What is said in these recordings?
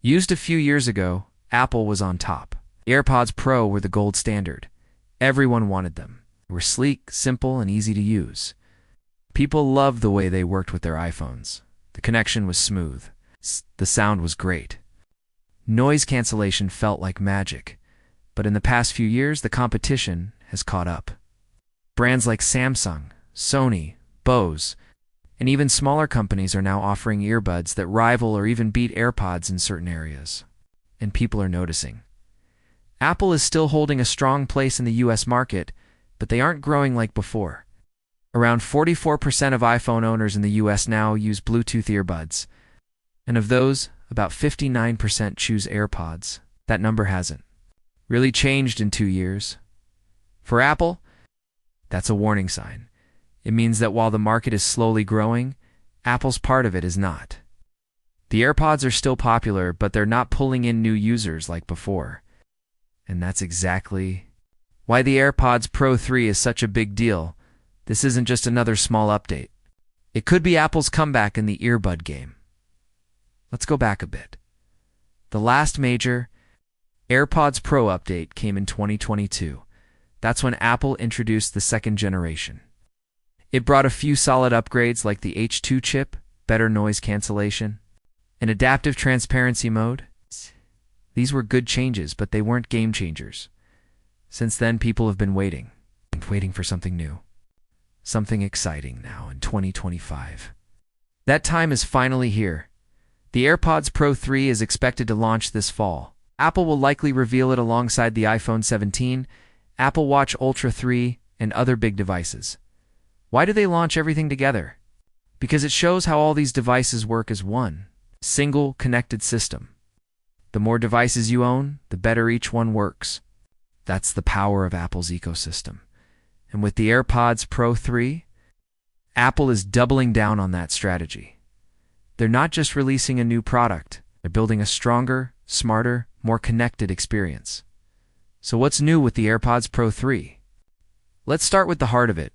Used a few years ago, Apple was on top. The AirPods Pro were the gold standard. Everyone wanted them. They were sleek, simple, and easy to use. People loved the way they worked with their iPhones. The connection was smooth. The sound was great. Noise cancellation felt like magic. But in the past few years, the competition has caught up. Brands like Samsung, Sony, Bose, and even smaller companies are now offering earbuds that rival or even beat AirPods in certain areas. And people are noticing. Apple is still holding a strong place in the US market, but they aren't growing like before. Around 44% of iPhone owners in the US now use Bluetooth earbuds. And of those, about 59% choose AirPods. That number hasn't really changed in 2 years. For Apple, that's a warning sign. It means that while the market is slowly growing, Apple's part of it is not. The AirPods are still popular, but they're not pulling in new users like before. And that's exactly why the AirPods Pro 3 is such a big deal. This isn't just another small update. It could be Apple's comeback in the earbud game. Let's go back a bit. The last major AirPods Pro update came in 2022. That's when Apple introduced the second generation. It brought a few solid upgrades like the H2 chip, better noise cancellation, and adaptive transparency mode. These were good changes, but they weren't game changers. Since then, people have been waiting for something new. Something exciting now in 2025. That time is finally here. The AirPods Pro 3 is expected to launch this fall. Apple will likely reveal it alongside the iPhone 17, Apple Watch Ultra 3, and other big devices. Why do they launch everything together? Because it shows how all these devices work as one single connected system. The more devices you own, the better each one works. That's the power of Apple's ecosystem. And with the AirPods Pro 3, Apple is doubling down on that strategy. They're not just releasing a new product, they're building a stronger, smarter, more connected experience. So what's new with the AirPods Pro 3? Let's start with the heart of it,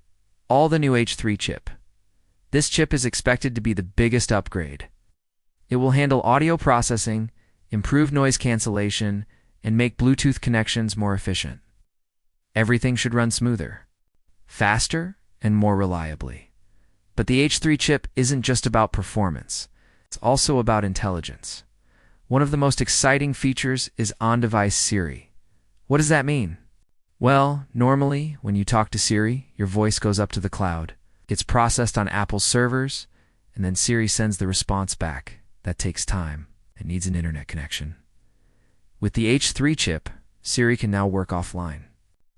all the new H3 chip. This chip is expected to be the biggest upgrade. It will handle audio processing, improve noise cancellation, and make Bluetooth connections more efficient. Everything should run smoother, faster, and more reliably. But the H3 chip isn't just about performance. It's also about intelligence. One of the most exciting features is on-device Siri. What does that mean? Well, normally, when you talk to Siri, your voice goes up to the cloud, gets processed on Apple's servers, and then Siri sends the response back. That takes time and needs an internet connection. With the H3 chip, Siri can now work offline.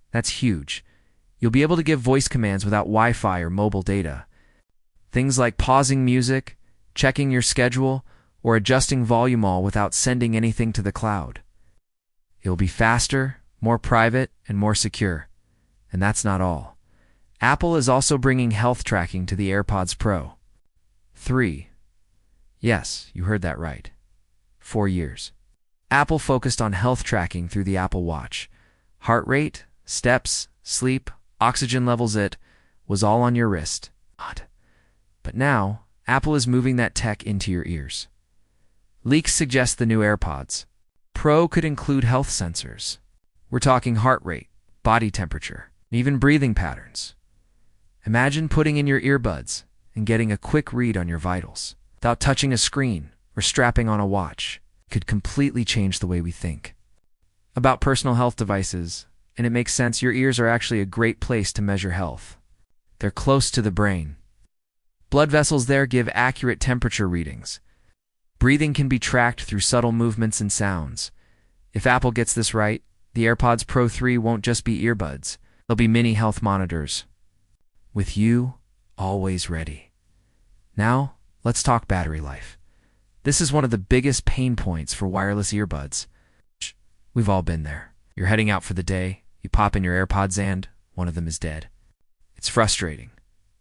That's huge. You'll be able to give voice commands without Wi-Fi or mobile data. Things like pausing music, checking your schedule, or adjusting volume all without sending anything to the cloud. It'll be faster, more private, and more secure. And that's not all. Apple is also bringing health tracking to the AirPods Pro 3. Yes, you heard that right. 4 years. Apple focused on health tracking through the Apple Watch. Heart rate, steps, sleep, oxygen levels, it was all on your wrist. But now, Apple is moving that tech into your ears. Leaks suggest the new AirPods Pro could include health sensors. We're talking heart rate, body temperature, and even breathing patterns. Imagine putting in your earbuds and getting a quick read on your vitals without touching a screen or strapping on a watch. It could completely change the way we think about personal health devices, and it makes sense. Your ears are actually a great place to measure health. They're close to the brain. Blood vessels there give accurate temperature readings. Breathing can be tracked through subtle movements and sounds. If Apple gets this right, the AirPods Pro 3 won't just be earbuds. They'll be mini health monitors. With you, always ready. Now, let's talk battery life. This is one of the biggest pain points for wireless earbuds. We've all been there. You're heading out for the day, you pop in your AirPods and one of them is dead. It's frustrating,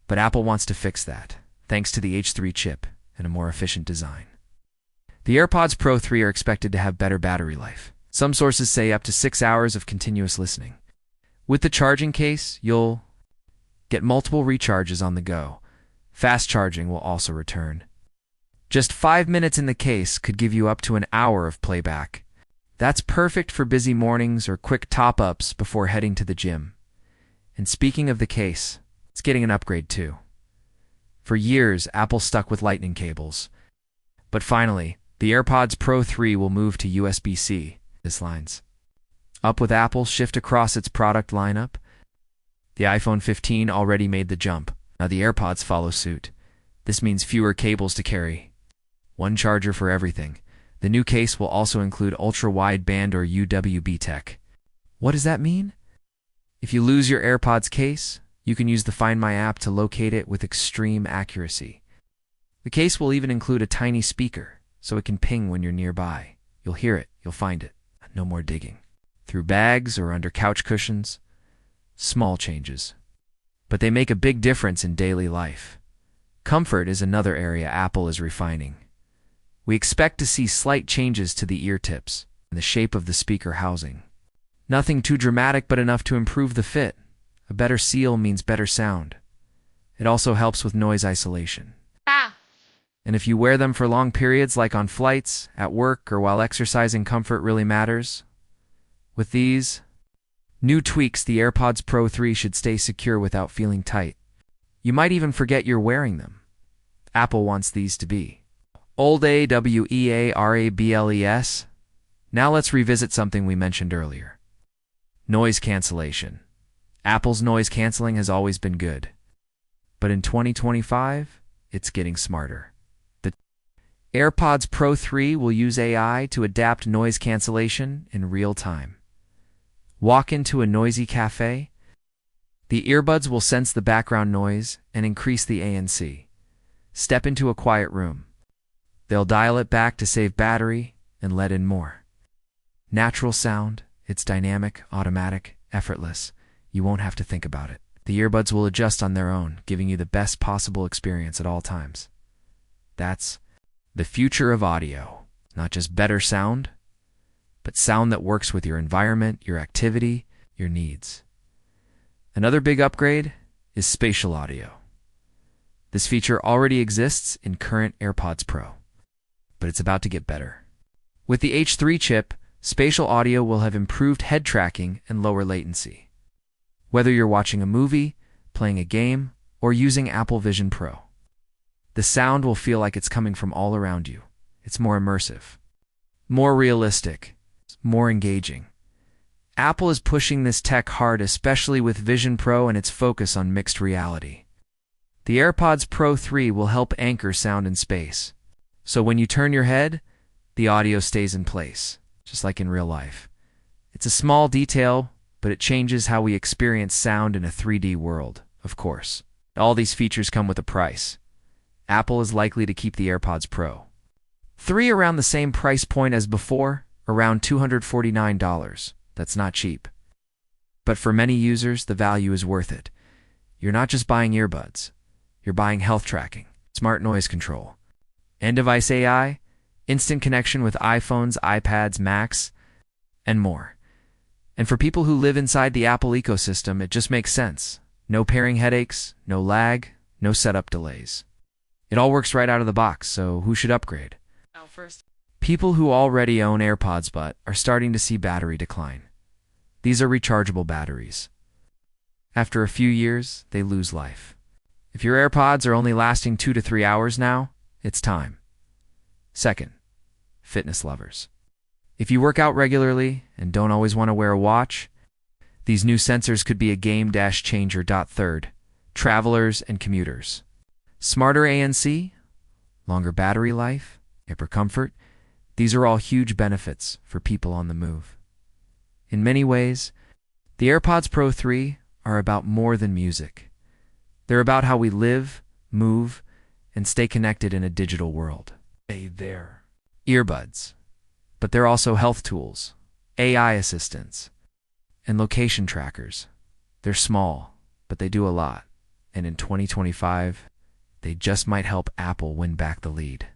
but Apple wants to fix that, thanks to the H3 chip and a more efficient design. The AirPods Pro 3 are expected to have better battery life. Some sources say up to 6 hours of continuous listening. With the charging case, you'll get multiple recharges on the go. Fast charging will also return. Just 5 minutes in the case could give you up to an hour of playback. That's perfect for busy mornings or quick top-ups before heading to the gym. And speaking of the case, it's getting an upgrade too. For years, Apple stuck with Lightning cables. But finally, the AirPods Pro 3 will move to USB-C. This lines up with Apple's shift across its product lineup. The iPhone 15 already made the jump. Now the AirPods follow suit. This means fewer cables to carry. One charger for everything. The new case will also include ultra-wideband or UWB tech. What does that mean? If you lose your AirPods case, you can use the Find My app to locate it with extreme accuracy. The case will even include a tiny speaker, so it can ping when you're nearby. You'll hear it, you'll find it. No more digging through bags or under couch cushions. Small changes, but they make a big difference in daily life. Comfort is another area Apple is refining. We expect to see slight changes to the ear tips and the shape of the speaker housing. Nothing too dramatic, but enough to improve the fit. A better seal means better sound. It also helps with noise isolation. And if you wear them for long periods, like on flights, at work, or while exercising, comfort really matters. With these new tweaks, the AirPods Pro 3 should stay secure without feeling tight. You might even forget you're wearing them. Apple wants these to be old AWEARABLES. Now let's revisit something we mentioned earlier. Noise cancellation. Apple's noise canceling has always been good. But in 2025, it's getting smarter. The AirPods Pro 3 will use AI to adapt noise cancellation in real time. Walk into a noisy cafe. The earbuds will sense the background noise and increase the ANC. Step into a quiet room. They'll dial it back to save battery and let in more natural sound. It's dynamic, automatic, effortless. You won't have to think about it. The earbuds will adjust on their own, giving you the best possible experience at all times. That's the future of audio. Not just better sound, but sound that works with your environment, your activity, your needs. Another big upgrade is spatial audio. This feature already exists in current AirPods Pro, but it's about to get better. With the H3 chip, spatial audio will have improved head tracking and lower latency. Whether you're watching a movie, playing a game, or using Apple Vision Pro, the sound will feel like it's coming from all around you. It's more immersive, more realistic, more engaging. Apple is pushing this tech hard, especially with Vision Pro and its focus on mixed reality. The AirPods Pro 3 will help anchor sound in space. So when you turn your head, the audio stays in place, just like in real life. It's a small detail, but it changes how we experience sound in a 3D world, of course. All these features come with a price. Apple is likely to keep the AirPods Pro 3 around the same price point as before, around $249. That's not cheap. But for many users, the value is worth it. You're not just buying earbuds. You're buying health tracking, smart noise control, end-device AI, instant connection with iPhones, iPads, Macs, and more. And for people who live inside the Apple ecosystem, it just makes sense. No pairing headaches, no lag, no setup delays. It all works right out of the box, so who should upgrade? People who already own AirPods but are starting to see battery decline. These are rechargeable batteries. After a few years, they lose life. If your AirPods are only lasting 2 to 3 hours now, it's time. Second, fitness lovers. If you work out regularly and don't always want to wear a watch, these new sensors could be a game-changer. Third, travelers and commuters. Smarter ANC, longer battery life, hyper comfort, these are all huge benefits for people on the move. In many ways, the AirPods Pro 3 are about more than music. They're about how we live, move, and stay connected in a digital world. They're earbuds, but they're also health tools, AI assistants, and location trackers. They're small, but they do a lot. And in 2025, they just might help Apple win back the lead.